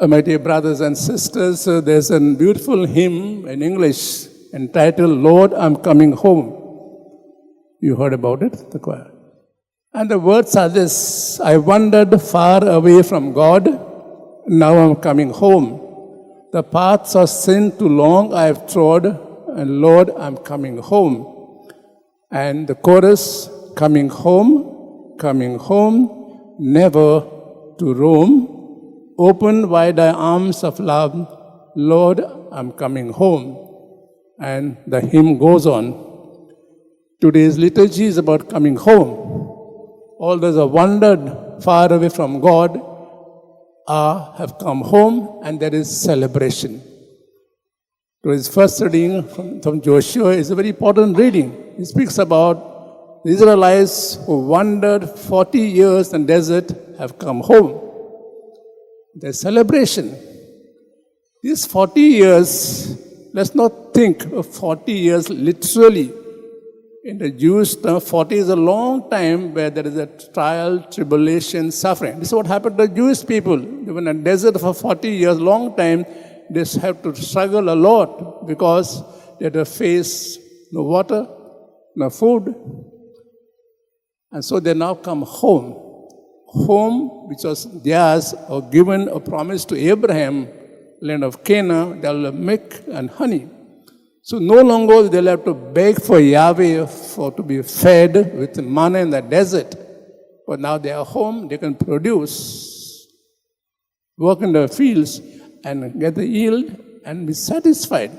My dear brothers and sisters, there's a beautiful hymn in English entitled, Lord, I'm Coming Home. You heard about it, the choir. And the words are this: I wandered far away from God, now I'm coming home. The paths of sin too long I have trod, and Lord, I'm coming home. And the chorus, coming home, never to roam. Open wide thy arms of love, Lord, I'm coming home. And the hymn goes on. Today's liturgy is about coming home. All those who have wandered far away from God have come home, and there is celebration. Today's first reading from Joshua is a very important reading. It speaks about the Israelites who wandered 40 years in the desert have come home. There's celebration. These 40 years, let's not think of 40 years literally. In the Jewish term, 40 is a long time where there is a trial, tribulation, suffering. This is what happened to the Jewish people. They were in a desert for 40 years, long time. They have to struggle a lot because they had to face no water, no food. And so they now come home. Home, which was theirs, or given a promise to Abraham, land of Canaan, they'll have milk and honey. So no longer they'll have to beg for Yahweh to be fed with manna in the desert. But now they are home, they can produce, work in the fields, and get the yield and be satisfied.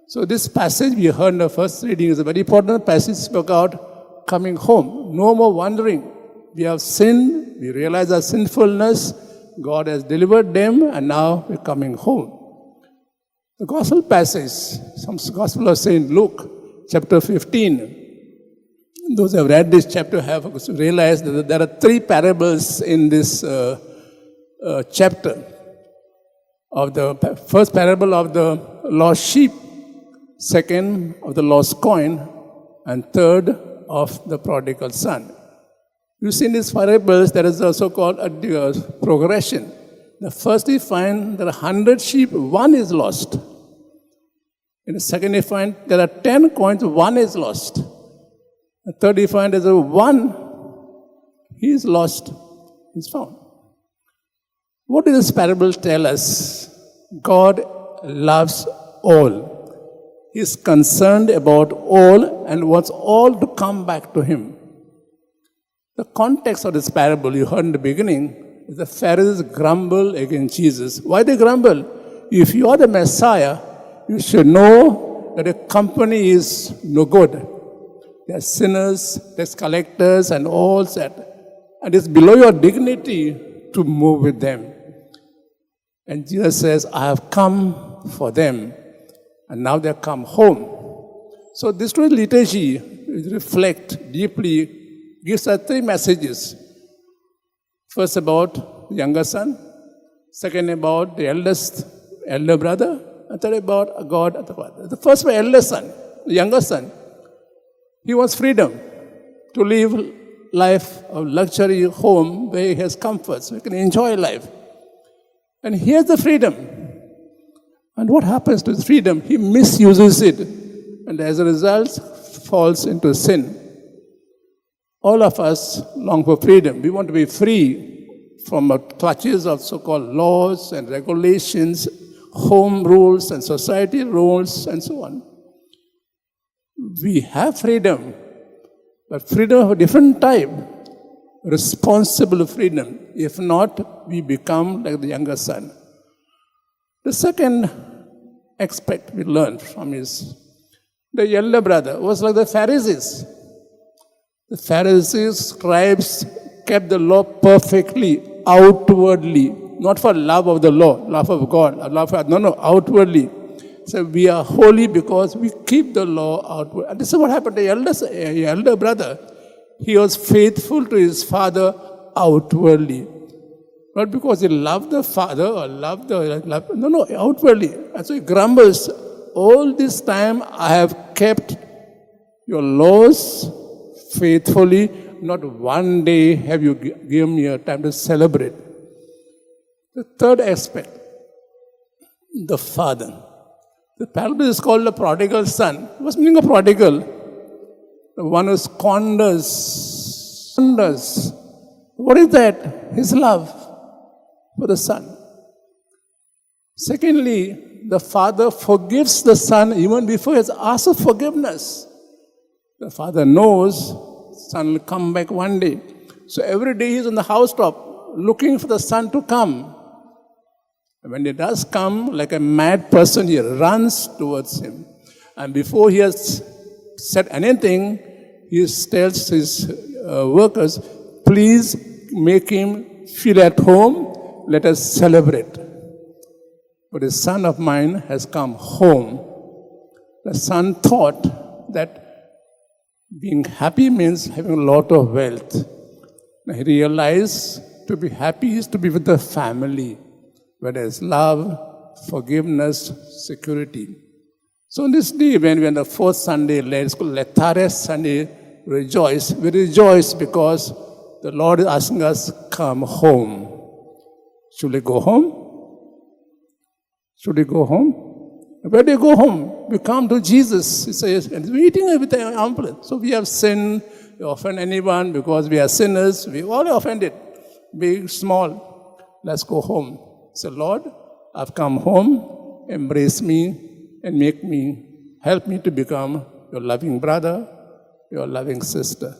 So this passage we heard in the first reading is a very important passage about coming home. No more wandering. We have sinned, we realize our sinfulness, God has delivered them, and now we're coming home. The gospel passage, some gospel of St. Luke, chapter 15. Those who have read this chapter have realized that there are three parables in this chapter. Of the first parable of the lost sheep, second of the lost coin, and third of the prodigal son. You see in these parables, there is a so-called a progression. The first we find there are 100 sheep, one is lost. In the second we find there are 10 coins, one is lost. The third we find there is one, he is lost, is found. What does this parable tell us? God loves all. He is concerned about all and wants all to come back to him. The context of this parable you heard in the beginning is the Pharisees grumble against Jesus. Why they grumble? If you are the Messiah, you should know that a company is no good. They are sinners, tax collectors, and all that. And it's below your dignity to move with them. And Jesus says, I have come for them. And now they have come home. So this liturgy reflect deeply, gives us three messages. First about the younger son. Second about the elder brother. And third about God and the Father. The first was elder son, the younger son. He wants freedom to live life of luxury home where he has comfort, so he can enjoy life. And here's the freedom. And what happens to his freedom? He misuses it. And as a result, falls into sin. All of us long for freedom. We want to be free from the clutches of so-called laws and regulations, home rules and society rules, and so on. We have freedom, but freedom of a different type. Responsible freedom. If not, we become like the younger son. The second aspect we learned from is the elder brother was like the Pharisees. The Pharisees, scribes, kept the law perfectly, outwardly, not for love of the law, love of God, outwardly. So we are holy because we keep the law outward. And this is what happened to the elder brother. He was faithful to his father outwardly. Not because he loved the father or outwardly. And so he grumbles, all this time I have kept your laws faithfully, not one day have you given me a time to celebrate. The third aspect, the Father. The parable is called the prodigal son. What's the meaning of prodigal? The one who squanders. What is that? His love for the son. Secondly, the father forgives the son even before he has asked for forgiveness. The father knows the son will come back one day. So every day he's on the housetop looking for the son to come. And when he does come, like a mad person, he runs towards him. And before he has said anything, he tells his workers, please make him feel at home. Let us celebrate. But a son of mine has come home. The son thought that being happy means having a lot of wealth. Now he realized to be happy is to be with the family, where there is love, forgiveness, security. So on this day, when the fourth Sunday, it's called Lethares Sunday, rejoice. We rejoice because the Lord is asking us, come home. Should we go home? Should we go home? Where do you go home? We come to Jesus. He says, and we're eating with the ample. So we have sinned. We offend anyone because we are sinners. We all offended, big, small. Let's go home. Say, Lord, I've come home. Embrace me and help me to become your loving brother, your loving sister.